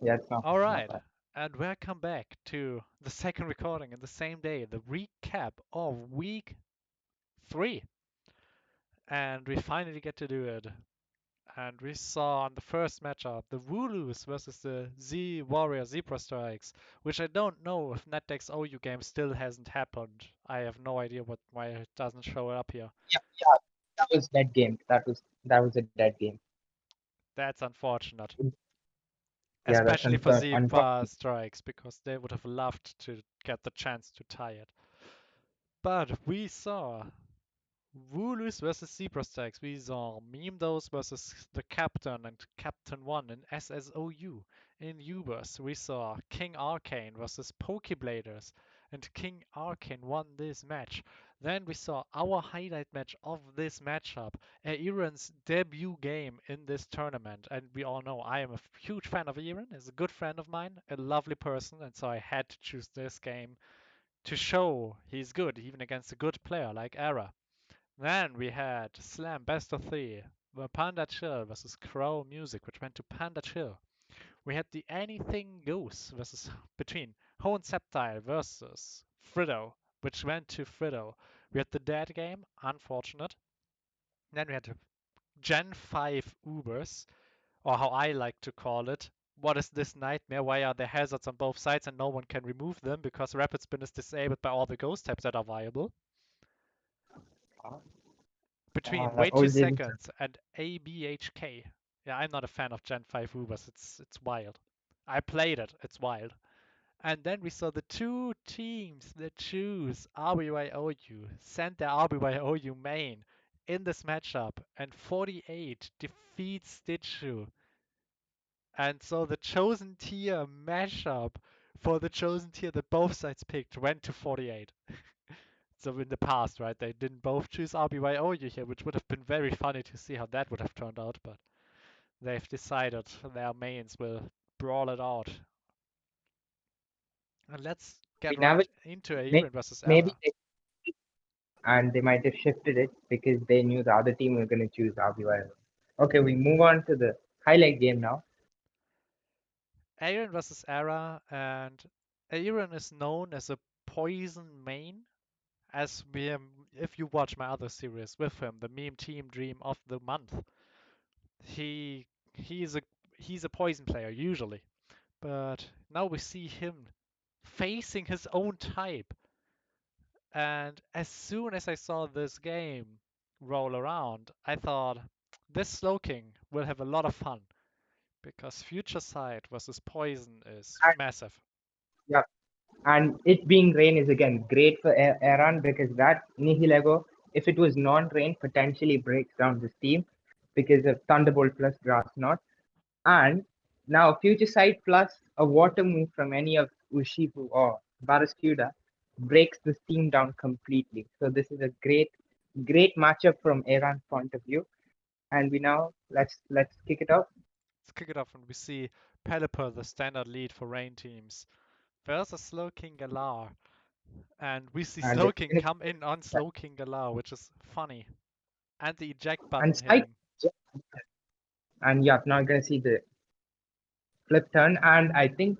Yeah, it's All not right, bad. and welcome back to the second recording in the same day, the recap of week 3. And we finally get to do it. And we saw on the first matchup the Wooloos versus the Z Warrior Zebra Strikes, which I don't know if NetDeck's OU game still hasn't happened. I have no idea why it doesn't show up here. Yeah, that was dead game. That was a dead game. That's unfortunate, Yeah, that's especially for Zebra unfortunate. Strikes, because they would have loved to get the chance to tie it. But we saw Wooloos versus Zebra Strikes. We saw Memedos versus the Captain and Captain One in SSOU. In Ubers, we saw King Arcane versus Pokebladers, and King Arcane won this match. Then we saw our highlight match of this matchup, Aaron's debut game in this tournament. And we all know I am a huge fan of Aaron. He's a good friend of mine, a lovely person, and so I had to choose this game to show he's good, even against a good player like Ara. Then we had Slam Best of Three, the Panda Chill versus Crow Music, which went to Panda Chill. We had the Anything Goes versus between Hone Septile versus Friddo, which went to Friddo. We had the Dead Game, unfortunate. Then we had Gen 5 Ubers, or how I like to call it. What is this nightmare? Why are there hazards on both sides and no one can remove them because Rapid Spin is disabled by all the ghost types that are viable? Between Wait 2 Origins. Seconds and ABHK. Yeah, I'm not a fan of Gen 5 Ubers. It's wild. I played it. It's wild. And then we saw the two teams that choose RBYOU, sent their RBYOU main in this matchup, and 48 defeats Stitchu. And so the chosen tier mashup for the chosen tier that both sides picked went to 48. So in the past, right, they didn't both choose RBYOU here, which would have been very funny to see how that would have turned out, but they've decided their mains will brawl it out. And let's We get never right into may, Aaron versus maybe Era. they and they might have shifted it because they knew the other team were going to choose RBY. Okay, we move on to the highlight game now. Aaron versus Era, and Aaron is known as a poison main. As we, if you watch my other series with him, the meme team dream of the month, he he's a he's a poison player usually. But now we see him facing his own type. And as soon as I saw this game roll around, I thought this Slowking will have a lot of fun because Future Sight versus Poison is And, massive. yeah, and it being rain is again great for Iran because that Nihilego, if it was non-rain, potentially breaks down this team because of Thunderbolt plus Grass Knot. And now Future Sight plus a water move from any of Urshifu or Barraskewda breaks this team down completely. So this is a great matchup from Iran's point of view. And we now let's kick it off. Let's kick it off and we see Pelipper, the standard lead for rain teams, versus Slowking Galar. And we see And it's Slowking gonna come in on Slowking Galar, which is funny. And the eject and button Spike hitting. and yeah, now you're gonna see the flip turn. And I think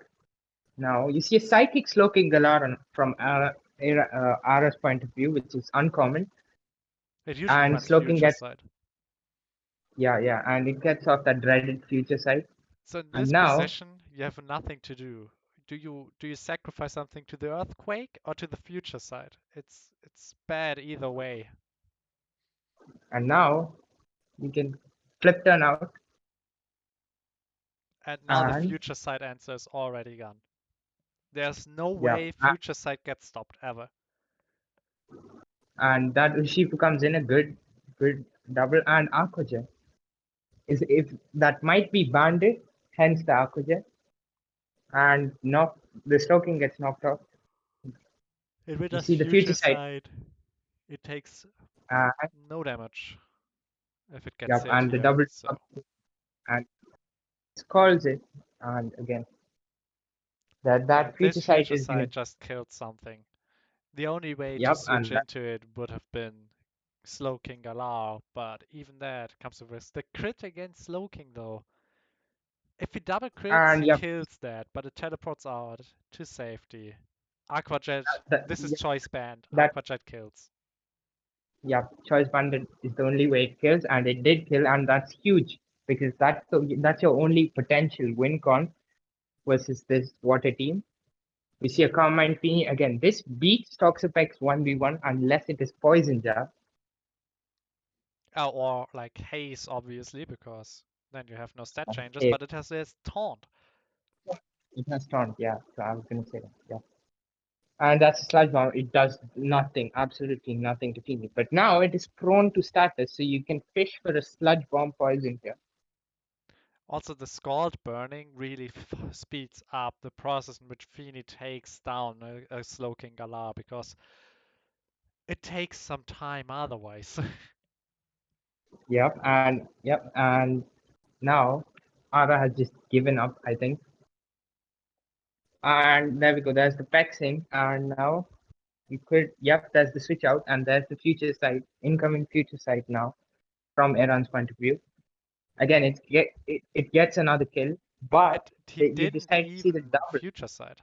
now you see a psychic Sloking Galar from Ara's point of view, which is uncommon. It usually And runs Sloking Future gets Sight. yeah, and it gets off that dreaded future side. So in And this now position, you have nothing to do. Do you sacrifice something to the earthquake or to the future side? It's bad either way. and now you can flip turn out And now the and future side answer is already gone. There's no yeah, way future side gets stopped ever. and that Urshifu comes in a good double and Akuja is if that might be banded, hence the Akuja and knock the Sloking gets knocked off. If it You does see the future future side. side, it takes Uh, no damage if it gets yeah, hit and the here. double So and calls it and again that this future side future is gonna side just killed something. The only way to yep switch and that, into it would have been Slowking Galar, but even that comes with risk. The crit against Slowking though If he double crits, And he yep, kills that, but it teleports out to safety. Aquajet, that, this is choice banned. that Aquajet kills. yeah, choice bandit is the only way it kills, and it did kill, and that's huge because that's your only potential win con versus this water team. We see a Carmine Fini again. This beats Toxapex 1v1 unless it is poison jab. Or like haze, obviously, because then you have no stat changes, It, but it has this taunt. it has taunt, yeah. So I was gonna say that, yeah. And that's a sludge bomb. It does nothing, absolutely nothing to Fini. But now it is prone to status, so you can fish for a sludge bomb poison here. Also, the scald burning really speeds up the process in which Fini takes down a Slowking Galar because it takes some time otherwise. And now Ara has just given up, I think. And there we go. There's the Pexing, and now you could. Yep, there's the switch out, and there's the future side, incoming future side now from Iran's point of view. Again, it gets another kill, but He you didn't decide to see the even double. future sight.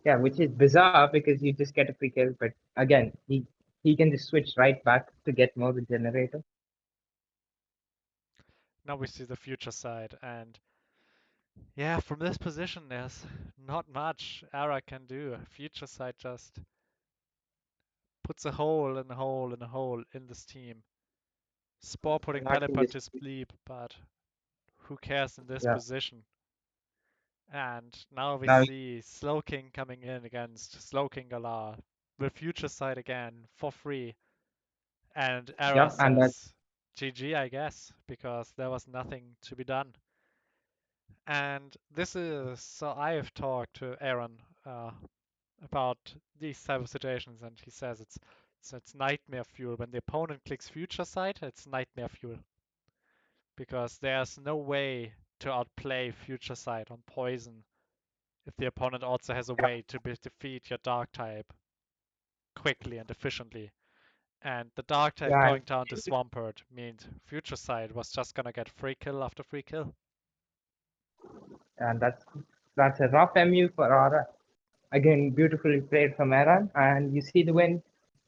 Yeah, which is bizarre because you just get a free kill, but again, he can just switch right back to get more regenerator. Now we see the future side, and yeah, from this position, there's not much Ara can do. Future sight just puts a hole and a hole and a hole in this team. Spore putting Now he can Pelipper just to sleep, but who cares in this yeah. position? And now we Now see Slowking coming in against Slowking Galar with Future Sight again for free. And Era yep, and that says GG, I guess, because there was nothing to be done. And this is so I have talked to Aaron about these type of situations, and he says it's nightmare fuel. When the opponent clicks Future Sight, it's nightmare fuel because there's no way to outplay Future Sight on poison if the opponent also has a yeah, way to defeat your dark type quickly and efficiently. And the dark type yeah, going down to Swampert means Future Sight was just gonna get free kill after free kill. and that's a rough MU for Aura. Again, beautifully played from Iran, and you see the win,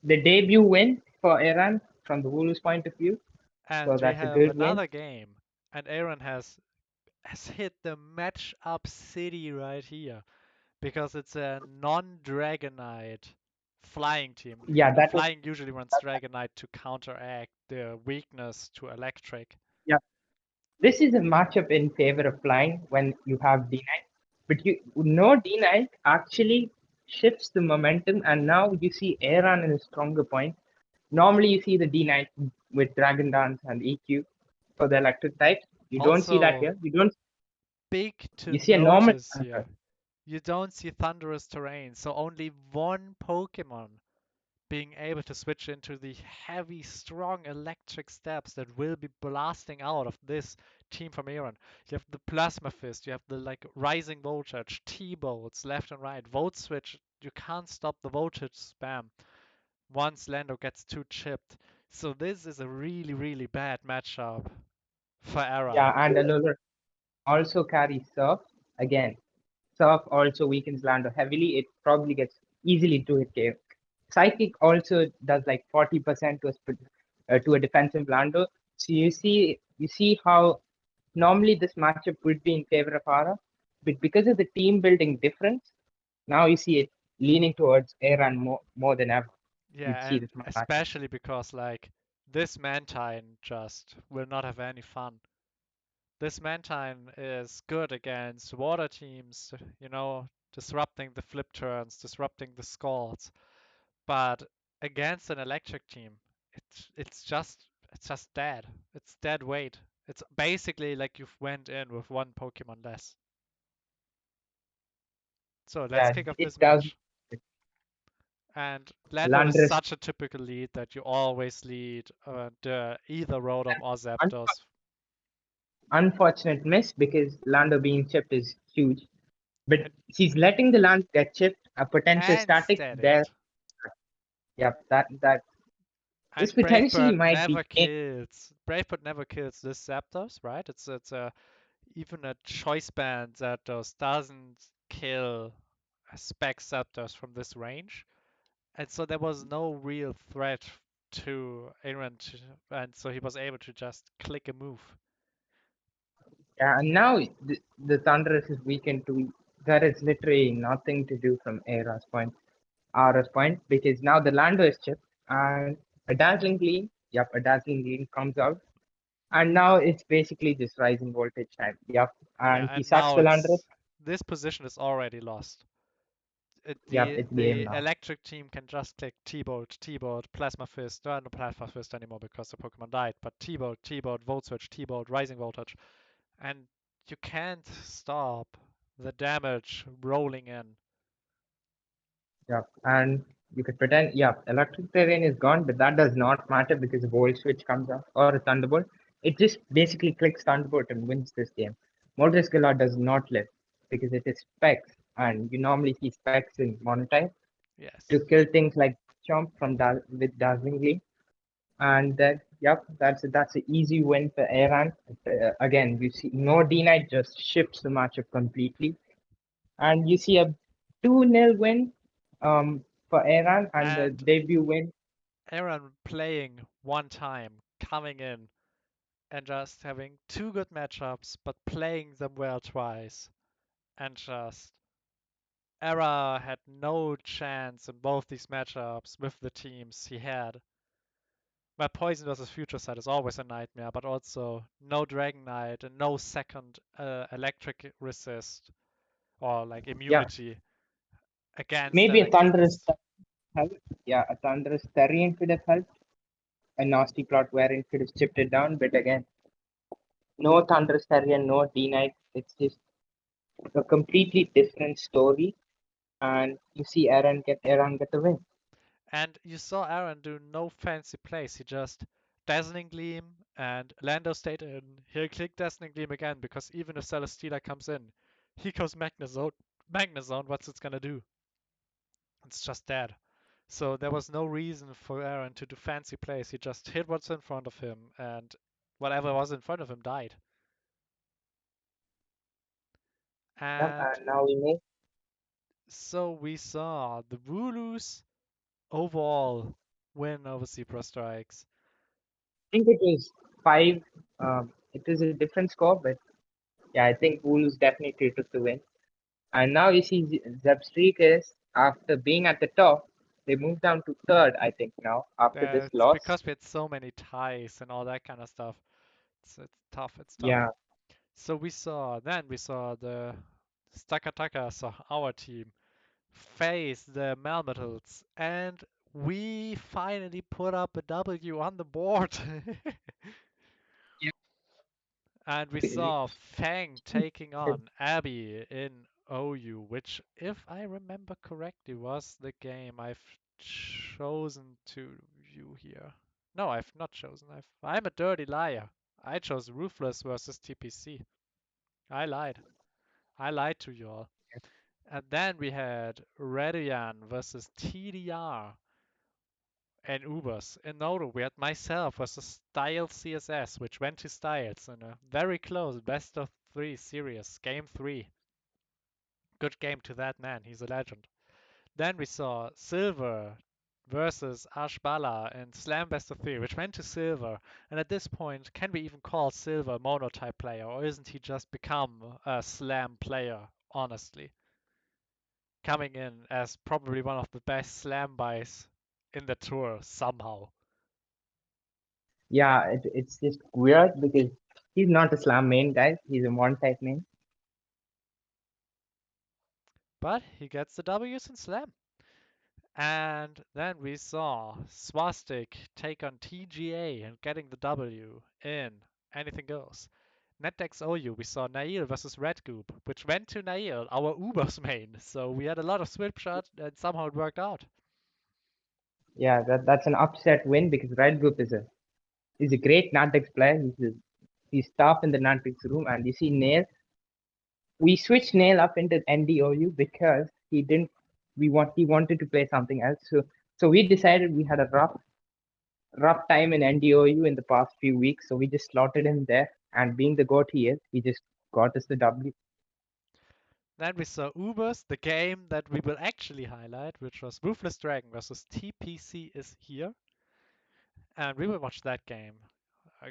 the debut win for Iran from the Wolves' point of view. So And we that's a have good win. another game, and Aaron has hit the matchup city right here because it's a non-Dragonite flying team. Yeah, that was Flying usually runs Dragonite to counteract the weakness to Electric. yeah. This is a matchup in favor of flying when you have D9, but you know D9 actually shifts the momentum, and now you see Aaron in a stronger point. Normally, you see the D9 with Dragon Dance and EQ for the electric types. You don't see that Also, here. You don't. big to You see a normal notice Panther. here, you don't see Thunderous Terrain, so only one Pokemon being able to switch into the heavy, strong electric steps that will be blasting out of this team from Aaron. You have the Plasma Fist, you have the like rising voltage, T-bolts left and right, Volt Switch. You can't stop the voltage spam once Lando gets too chipped. So this is a really, really bad matchup for Aaron. Yeah, and Alola also carries Surf. Again, Surf also weakens Lando heavily. It probably gets easily to hit KO. Psychic also does like 40% to to a defensive Lando. So you see how normally this matchup would be in favor of Ara, but because of the team building difference, now you see it leaning towards Aaron more than ever. You'd Yeah, see and this matchup. especially because like this Mantine just will not have any fun. This Mantine is good against water teams, disrupting the flip turns, disrupting the scalds. But against an electric team, it's just dead. It's dead weight. It's basically like you've went in with one Pokemon less. So let's Yeah, kick off it this does. match. And Lando is Landris, such a typical lead that you always lead either Rotom or un- Zapdos. unfortunate miss because Lando being chipped is huge. But And, he's letting the land get chipped, a potential and static there. static. Yep, that this And potentially might be Brave Bird never kills this Zapdos, right? It's a even a choice band that doesn't kill spec scepters from this range. And so there was no real threat to Aaron, and so he was able to just click a move. Yeah, and now the Thunderous is weakened to there is literally nothing to do from Aura's point, because now the Lando is chipped and a dazzling gleam, yep, a dazzling gleam comes out, and now it's basically just rising voltage time, yep, Yeah, and he and sucks now the Landorus, it's this position is already lost. yep, The it's game the now. electric team can just click T-Bolt, Plasma Fist, no Plasma Fist anymore because the Pokemon died, but T-Bolt, Volt Switch, T-Bolt, Rising Voltage, and you can't stop the damage rolling in. Yep, and you could pretend, yep, electric terrain is gone, but that does not matter because a volt switch comes up or a thunderbolt. It just basically clicks thunderbolt and wins this game. Moltres does not live because it is specs, and you normally see specs in monotype to Yes. kill things like Chomp with Dazzling Gleam. And that, yep, that's an easy win for Aaron. Again, you see no D Knight just shifts the matchup completely, and you see a 2-0 win for Aaron and the And debut win. Aaron playing one time, coming in, and just having two good matchups, but playing them well twice, and just Era had no chance in both these matchups with the teams he had. But Poison versus Future Sight is always a nightmare, but also no Dragon Knight and no second electric resist or like Yeah, immunity against maybe a thunderous electricity. help. Yeah, a thunderous Therian could have helped. A nasty plot wherein could have chipped it down, but again, no thunderous Therian, no D Knight. It's just a completely different story, and you see Aaron get the win. And you saw Aaron do no fancy plays. He just Dazzling Gleam and Lando stayed in. He'll click Dazzling Gleam again because even if Celesteela comes in, he goes Magnezone. Magnezone, what's it gonna do? It's just dead. So there was no reason for Aaron to do fancy plays. He just hit what's in front of him, and whatever was in front of him died. Yep, And and now we may so we saw the Wooloos overall win over Zebra Strikes. think it was 5. It was a different score, but yeah, I think Wolves definitely took the win. And now you see Zebstreakers, after being at the top, they moved down to third, I think, now, after this It's loss. because we had so many ties and all that kind of stuff. It's tough. It's tough. Yeah, So we saw the Stakataka, so our team, face the Melmetals, and we finally put up a W on the board. And we we- saw Fang taking on Abby in OU, which, if I remember correctly, was the game I've chosen to view here. No, I've not chosen. I'm a dirty liar. I chose Ruthless versus TPC. I lied. I lied to you all. And then we had Radian versus TDR and Ubers. In Nodo, we had myself versus Styles CSS, which went to Styles in a very close best of three series, game three. Good game to that man, he's a legend. Then we saw Silver versus Ashbala in Slam Best of Three, which went to Silver. And at this point, can we even call Silver a monotype player, or isn't he just become a Slam player, honestly? Coming in as probably one of the best Slam buys in the tour somehow. yeah, it's just weird because he's not a slam main guy. He's a one type main. But he gets the W's in Slam. And then we saw Swastik take on TGA and getting the W in Anything Goes. NetDex OU, we saw Nail versus Red Goop, which went to Nail, our Uber's main. So we had a lot of swip shots and somehow it worked out. Yeah, that's an upset win because Red Group is a great Nantex player. He's tough in the Nantex room, and you see Nail. We switched Nail up into NDOU because he wanted to play something else. So we decided we had a rough time in NDOU in the past few weeks, so we just slotted him there. And being the goat he is, we just got us the W. Then we saw Ubers, the game that we will actually highlight, which was Ruthless Dragon versus TPC is here. And we will watch that game uh,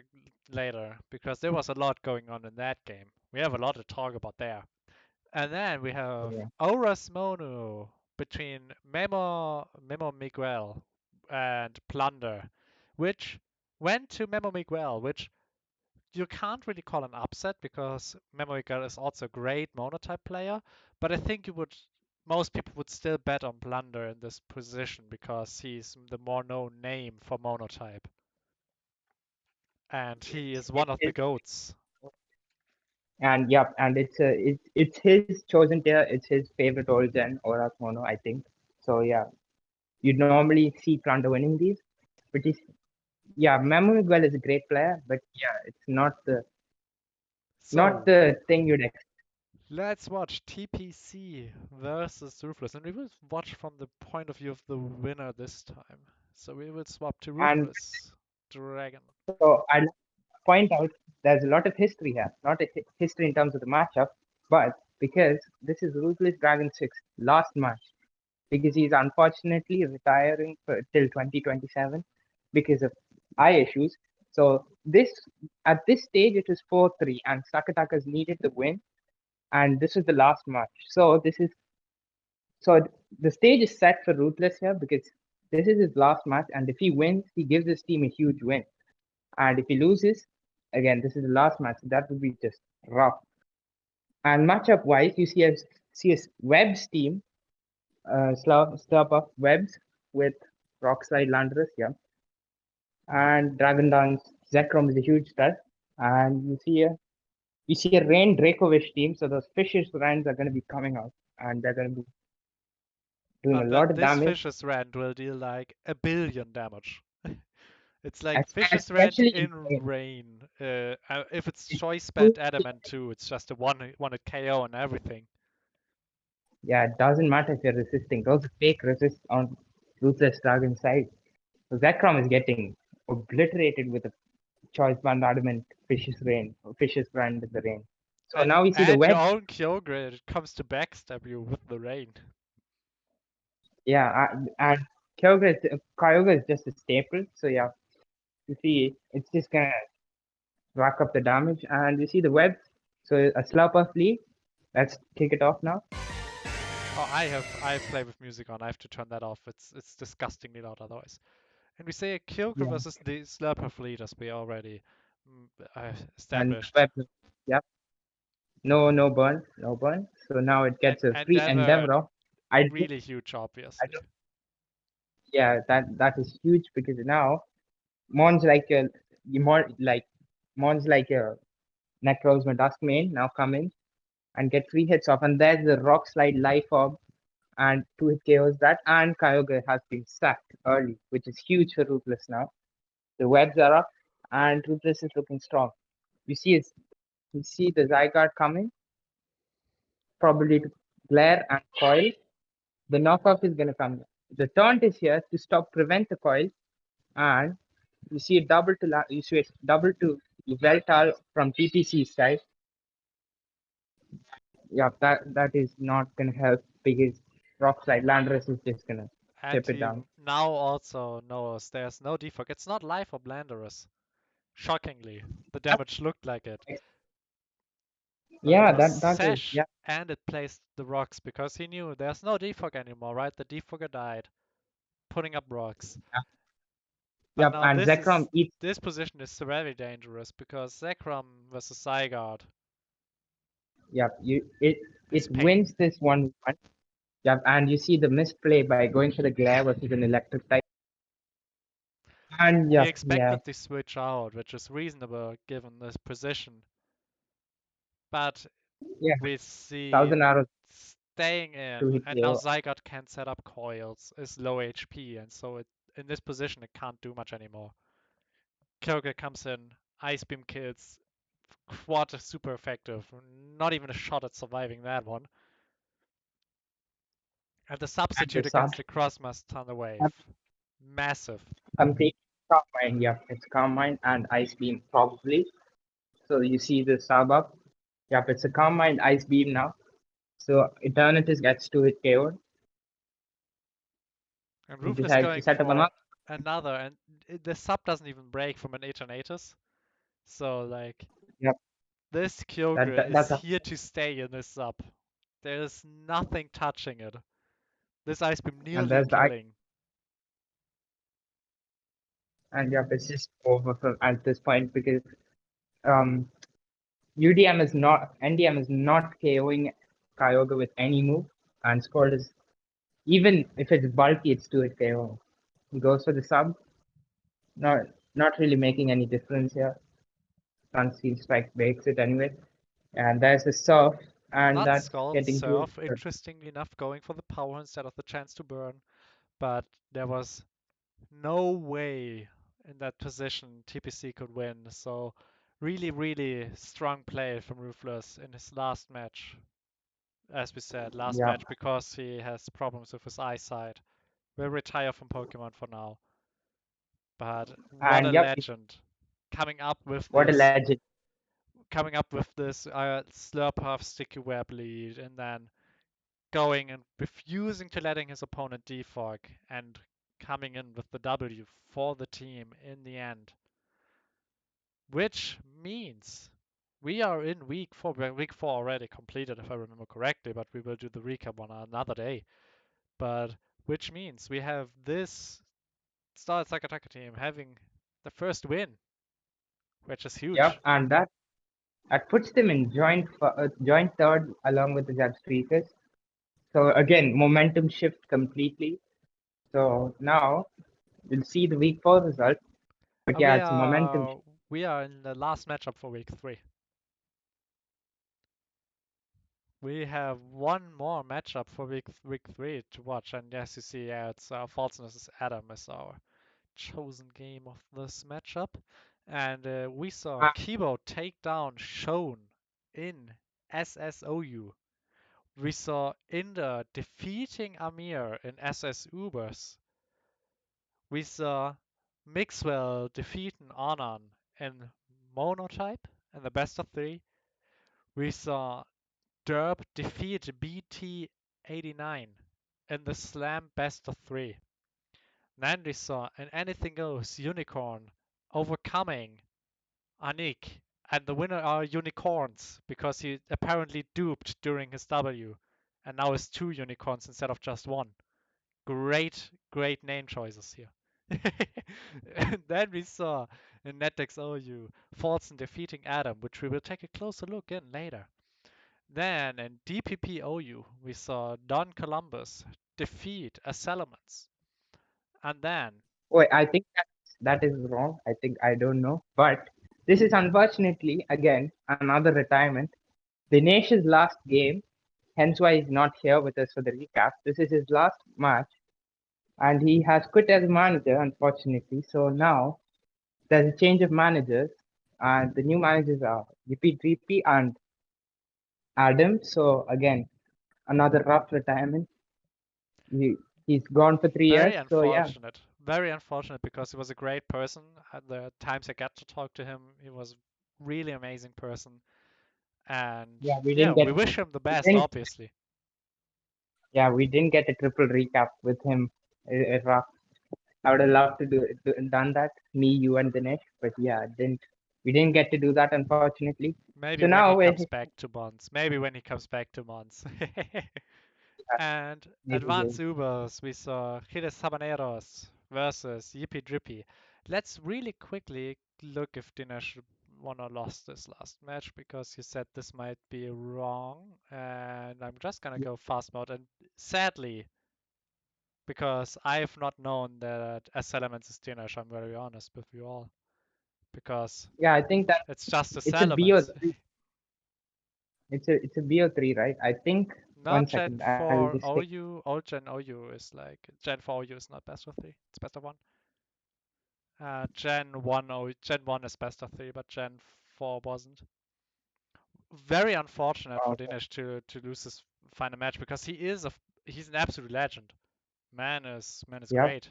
later because there was a lot going on in that game. We have a lot to talk about there. And then we have Yeah. Auras Mono between Memo Miguel and Plunder, which went to Memo Miguel, which you can't really call an upset because Memo Miguel is also a great monotype player, but I think you would most people would still bet on Plunder in this position because he's the more known name for monotype. And he is one of the It, goats. and yep, and it's his chosen tier. It's his favorite origin, Aura Mono, I think. So yeah, you'd normally see Plunder winning these, but he's yeah, Memo Miguel is a great player, but yeah, it's not So the thing you'd expect. let's watch TPC versus Ruthless, and we will watch from the point of view of the winner this time. So we will swap to And Ruthless Dragon. so I point out there's a lot of history here, not a history in terms of the matchup, but because this is Ruthless Dragon 6 last match, because he's unfortunately retiring till 2027 because of eye issues. So this at this stage it was 4-3, and Sakatakas needed the win, and this is the last match. So the stage is set for Ruthless here because this is his last match, and if he wins, he gives his team a huge win. And if he loses, again, this is the last match. So that would be just rough. And matchup wise, you see a Webs team, slurp of Webs with Rockslide Landers, yeah, and Dragon Dance Zekrom is a huge stud. And you see a Rain Dracovish team, so those fishes runs are going to be coming out, and they're going to be doing a But lot of this damage, Fish's Rend will deal like a billion damage. It's like Fish's Rend especially in in rain. rain. If it's It's choice too- spent adamant too, it's just a one hit KO and everything. Yeah, it doesn't matter if you're resisting. Those fake resist on Ruthless Dragon side. So Zekrom is getting obliterated with a choice band adamant Fish's brand in the rain. So now we see the And your web. own Kyogre comes to backstab you with the rain. Yeah, and Kyogre is just a staple. So yeah, you see, it's just gonna rack up the damage, and you see the web. So a Slurpuff lead. Let's kick it off now. Oh, I play with music on. I have to turn that off. It's disgustingly loud otherwise. And we say a Kyogre Yeah, versus the Slurper fleet as we already and established. web. Yep. No burn. So now it And gets a free Endeavor, Endeavor. I do, really huge, I obviously. do. Yeah, that is huge because now Mon's like a more like Mon's like a Necros Duskmane now come in and get free hits off, and there's the Rock Slide Life Orb and 2 hit KOs that, and Kyogre has been sacked early, which is huge for Ruthless now. The webs are up, and Ruthless is looking strong. You see the Zygarde coming, probably to Glare and Coil. The knockoff is gonna come. The taunt is here to prevent the Coil, and you see a double to Veltal from TTC's side. Yeah, that is not gonna help because Rockslide Landorus is just gonna And chip it he down. now also knows there's no defog. It's not Life or Blanderous. Shockingly, the damage looked like it. But it Yeah, was that is Sash yeah, and it placed the rocks because he knew there's no defog anymore, right? The defogger died, putting up rocks. yeah. But Yep, now and Zekrom eats. this position is very dangerous because Zekrom versus Zygarde Yep, is it pain. wins this 1-1. Yep, and you see the misplay by going for the glare versus an electric type. And He yep, yeah, expected the switch out, which is reasonable given this position. But yeah, we see thousand arrows staying in, to hit and now KO. Zygarde can't set up coils, is low HP, and so in this position it can't do much anymore. Kyogre comes in, Ice Beam kills, quad super effective, not even a shot at surviving that one. And the And the substitute sub against the Crossmass Thunder Wave, yep, massive. complete Calm Mind. Yep, it's Calm Mind and Ice Beam probably. So you see the sub up. Yep, it's a Calm Mind Ice Beam now. So Eternatus gets to hit KO. And He Ruthless decides to going set up another. for another, and the sub doesn't even break from an Eternatus. So, like, Yep, this Kyogre is that's a here to stay in this sub. There is nothing touching it. This Ice Beam and nearly there's the killing. and yep, it's just over at this point because um UDM is not NDM is not KOing Kyogre with any move, and Scold is even if it's bulky, it's to hit KO. He goes for the sub, not not really making any difference here. Sunsteel Strike breaks it anyway, and there's a surf, and Not that's Scald, getting to Surf, interestingly enough, going for the power instead of the chance to burn. But there was no way in that position TPC could win. So really, really strong play from Ruthless in his last match. As we said, last yeah, match because he has problems with his eyesight. Will retire from Pokemon for now. But what a and yep, legend. Coming up with what a this legend. coming up with this Slurpuff Sticky Web lead and then going and refusing to letting his opponent defog and coming in with the W for the team in the end. Which means we are in week 4. Week 4 already completed, if I remember correctly, but we will do the recap on another day. But which means we have this Starlight Sakataka team having the first win, which is Yep, huge. and that puts them in joint third along with the Zeb Streakers. So again, momentum shift completely. So now we'll see the week 4 result. But Uh, yeah, we it's a momentum. are we are in the last matchup for week 3. We have one more matchup for week 3 to watch, and as you see, yeah, it's Falseness Adam is our chosen game of this matchup, and we saw Uh, Kibo take down Shone in SSOU. We saw Inder defeating Amir in SS Ubers. We saw Mixwell defeating Anan in Monotype in the best of 3. We saw Derp defeat BT89 in the Slam best of 3. Then we saw an Anything Goes Unicorn overcoming Anik, and the winner are unicorns because he apparently duped during his W, and now is 2 unicorns instead of just 1. Great, great name choices here. And then we saw in NetEx OU Fortson defeating Adam, which we will take a closer look in later. Then in DPP OU we saw Don Columbus defeat Assalamence. And then Wait, I think that is wrong. I think I don't know. But this is unfortunately again another retirement. Dinesh's last game, hence why he's not here with us for the recap. This is his last match, and he has quit as manager, unfortunately. So now there's a change of managers, and the new managers are GP and Adam. So again, another rough retirement. He, he's gone for 3 years. So yeah, very unfortunate because he was a great person. At the times I got to talk to him, he was really amazing person. And yeah, yeah, we wish him the we best, didn't, obviously. yeah, we didn't get a triple recap with him. Rough. I would have loved to done that, me, you, and Dinesh. But yeah, didn't we didn't get to do that unfortunately. So Maybe when now he we're comes back to Mons. Maybe when he comes back to Mons. And maybe Advanced Ubers, we saw Giles Habaneros versus Yippee Drippy. Let's really quickly look if Dinesh won or lost this last match because you said this might be wrong. And I'm just gonna go fast mode. And sadly, because I've not known that S Elements is Dinesh, I'm very honest with you all. Because yeah, I think that it's just S it's a Elements. BO3. It's a BO3, right? I think. Not One Gen second, I'll 4 just take. OU. Old Gen OU is like Gen 4 OU is not best of 3. It's best of 1. Gen 1 is best of 3, but Gen 4 wasn't. Very unfortunate for Okay. Dinesh to lose his final match because he's an absolute legend. Man is Yep. great.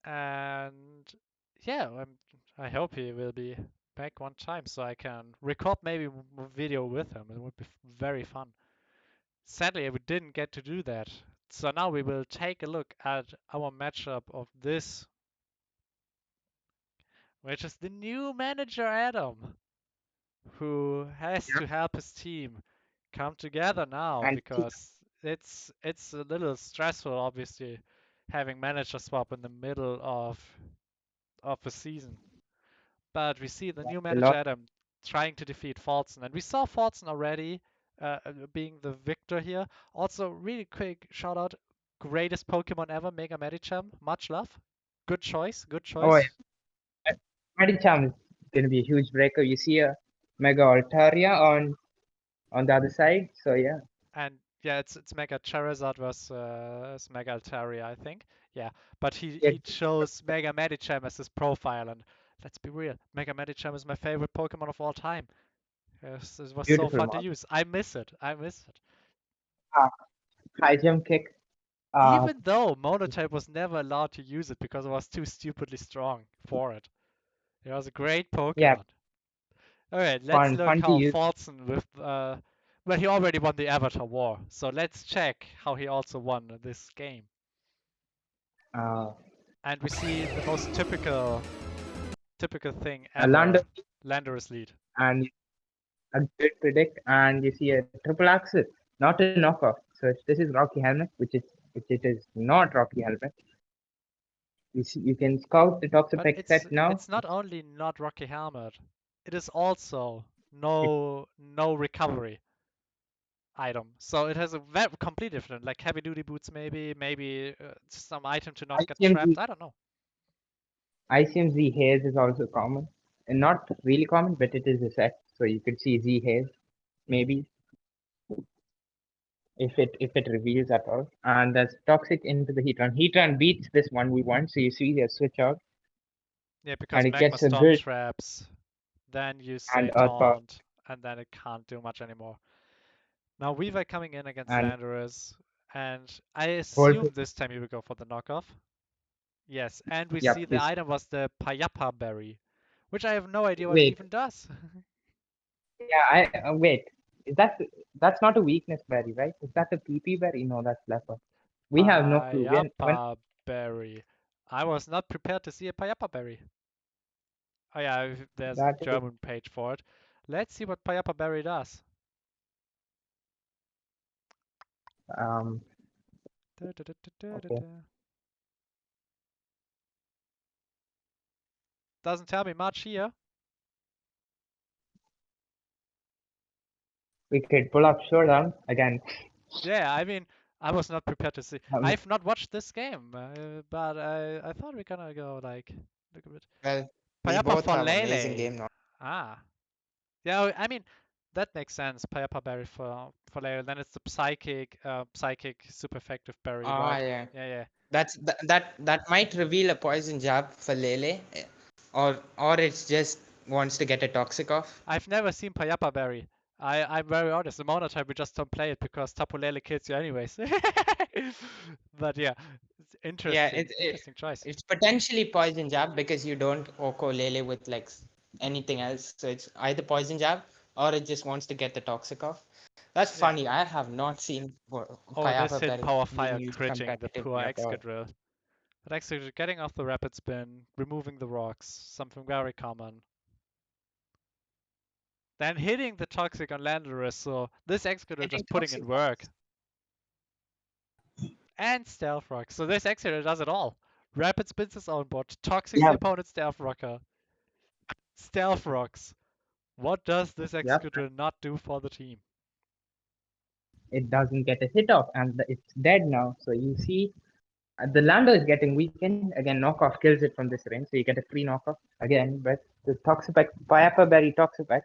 And yeah, I hope he will be back one time so I can record maybe a video with him. It would be very fun. Sadly, we didn't get to do that. So now we will take a look at our matchup of this, which is the new manager Adam, who has Yeah. to help his team come together now And see, because it's a little stressful, obviously, having manager swap in the middle of a season. But we see the new a manager lot. Adam trying to defeat Falzen, and we saw Falzen already being the victor here. Also, really quick shout out, greatest Pokemon ever, Mega Medicham. Much love. Good choice. Good Oh, choice. yeah. Medicham is going to be a huge breaker. You see a Mega Altaria on the other side. So yeah, And yeah, it's Mega Charizard versus Mega Altaria, I think. Yeah, but yeah, he chose Mega Medicham as his profile, and let's be real, Mega Medicham is my favorite Pokemon of all time. Yes, it was so beautiful fun to mob. use. I miss it. I miss it. Uh, High jump kick. Uh, Even though Monotype was never allowed to use it because it was too stupidly strong for it. It was a great yeah, Pokemon. Alright, let's look fun to how use. Falzen with well, he already won the Avatar War, so let's check how he also won this game. Uh, And we see the most typical thing a Lando ever, Landorus lead. and a good predict, and you see a triple axis, not a knockoff. So if this is Rocky Helmet, which it is not Rocky Helmet. You can scout the But Toxapex set now. it's not only not Rocky Helmet, it is also It, no recovery item. So it has a very completely different, like heavy duty boots, maybe some item to not get trapped. ICMZ I don't know. ICMZ haze is also common, and not really common, but it is a set. So you could see Z haze maybe if it reveals at all. And that's toxic into the Heatran. Heatran beats this 1v1, so you see a switch out, Yeah, because and it magma gets a storm good traps, then you and say Earth Power taunt, and then it can't do much anymore. Now Weaver coming in against and Landorus, and I Voltage. assume this time he will go for the knockoff. Yes, and we see Yep. the item was the Payapa berry, which I have no idea what it Wait. even does. Yeah. I wait. Is that that's not a weakness berry, right? Is that a PP berry? No, that's leper. We have no clue. When Payapa berry. I was not prepared to see a Payapa berry. Oh yeah, there's a that is German page for it. Let's see what Payapa berry does. um okay. Doesn't tell me much here. We could pull up showdown again. Yeah, I mean, I was not prepared to see. Um, I've not watched this game, but I thought we're gonna go like look a bit. Well, we Payapa both for have amazing Lele. game knowledge. Ah, yeah. I mean, that makes sense. Payapa berry for Lele. Then it's the psychic super effective berry, Ah, right? yeah. Yeah, yeah. That might reveal a poison jab for Lele, or it's just wants to get a toxic off. I've never seen Payapa berry. I'm very honest. The monotype we just don't play it because Tapu Lele kills you anyways. But yeah, it's Yeah, interesting choice. it's potentially poison jab because you don't Oko Lele with like anything else. So it's either poison jab or it just wants to get the toxic off. That's Yeah. funny. I have not seen Oh, this Payapa hit Berry Power being Fire used critting the poor competitively at all. Excadrill. But Excadrill getting off the rapid spin, removing the rocks, something very common. Then hitting the Toxic on Landorus, so this Excadrill Getting just putting toxic in off. work. And Stealth Rock, so this Excadrill does it all. Rapid spins his own bot, Toxics the yeah. opponent's Stealth Rocker. Stealth Rocks. What does this Yep. Excadrill not do for the team? It doesn't get a hit off, and it's dead now. So you see, the Lando is getting weakened again. Knockoff kills it from this range, so you get a free knockoff again. But the Toxapex, Payapa Berry Toxapex,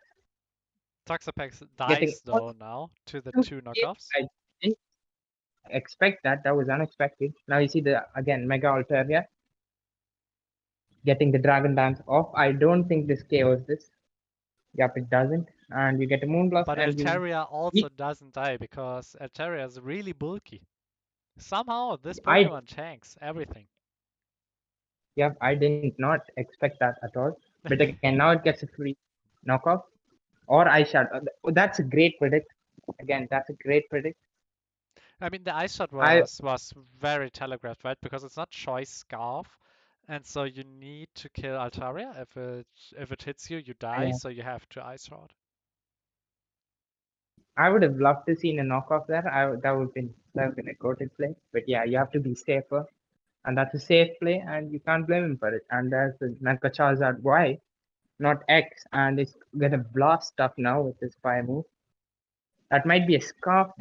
Toxapex getting dies all though now to the two two hits. knockoffs. I didn't expect that. That was unexpected. Now you see the again Mega Altaria getting the Dragon Dance off. I don't think this KOs this. Yep, it doesn't. And you get a Moonblast, But and you. Altaria also doesn't die because Altaria is really bulky. Somehow this I Pokemon tanks everything. Yep, I did not expect that at all. But again, now it gets a free knockoff or ice shot. That's a great predict. Again, that's a great predict. I mean, the ice shot I was very telegraphed, right? Because it's not choice scarf, and so you need to kill Altaria. If it hits you, you die. I, So you have to ice shot. I would have loved to seen a knockoff there. That would have been a goated play. But yeah, you have to be safer, and that's a safe play, and you can't blame him for it. And there's the Nanka Charizard Y, not X, and it's gonna blast stuff now with this fire move. That might be a scarf.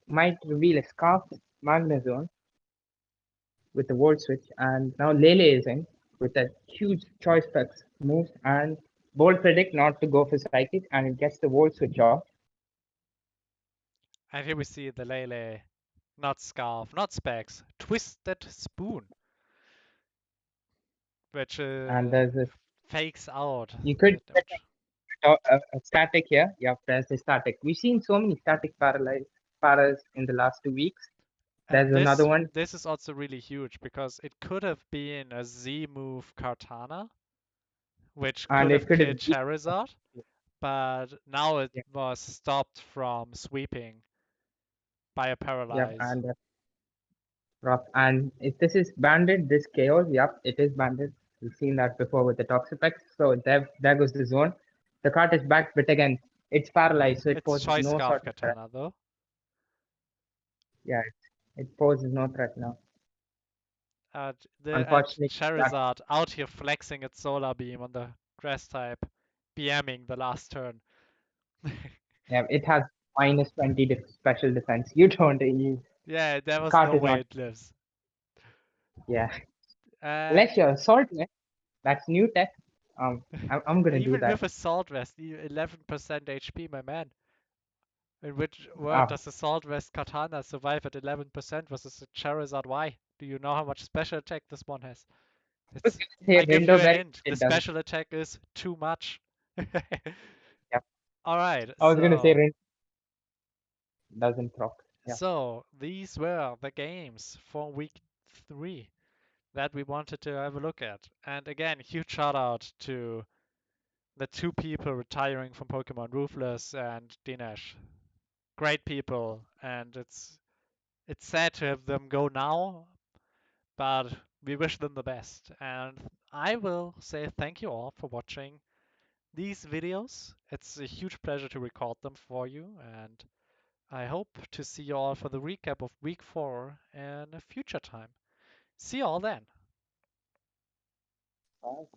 Might reveal a scarf Magnezone with the Volt Switch, and now Lele is in with a huge choice specs moves and Bold Predict not to go for Psychic, and it gets the Volt Switch off. And here we see the Lele, not scarf, not specs, twisted spoon, which And there's a fakes out you could the get damage. a static here. Yeah, there's the static. We've seen so many static paras in the last 2 weeks. And There's another this one, this is also really huge because it could have been a Z move Kartana, which and could it have could have killed been Charizard, but now it yeah, was stopped from sweeping by a yeah, paralyze. and rough. And if this is banded, this chaos, yep, it is banded. We've seen that before with the Toxapex. So there goes the zone. The card is back, but again, it's paralyzed, so it It's poses choice no scarf sort of threat. Katana though. Yeah, it poses no threat now. And Unfortunately, that Charizard out here flexing its solar beam on the grass type, BMing the last turn. yeah, it has minus 20 special defense. You don't you Yeah, there was card no is way not it lives. yeah. And Unless you're assault vest, that's new tech. I'm gonna do even that. with Assault Vest, 11% HP, my man. In which world Uh, does Assault Vest Katana survive at 11% versus a Charizard Y? Do you know how much special attack this one has? I was It's gonna say I give you Rindo a Berry, hint. The it doesn't. special attack is too much. Yeah, All right, I was gonna say so Rindo doesn't proc. Yeah. these were the games for week 3 that we wanted to have a look at. And again, huge shout out to the two people retiring from Pokemon, Ruthless and Dinesh. Great people, and it's sad to have them go now, but we wish them the best. And I will say thank you all for watching these videos. It's a huge pleasure to record them for you, and I hope to see you all for the recap of week 4 in a future time. See you all then. Bye.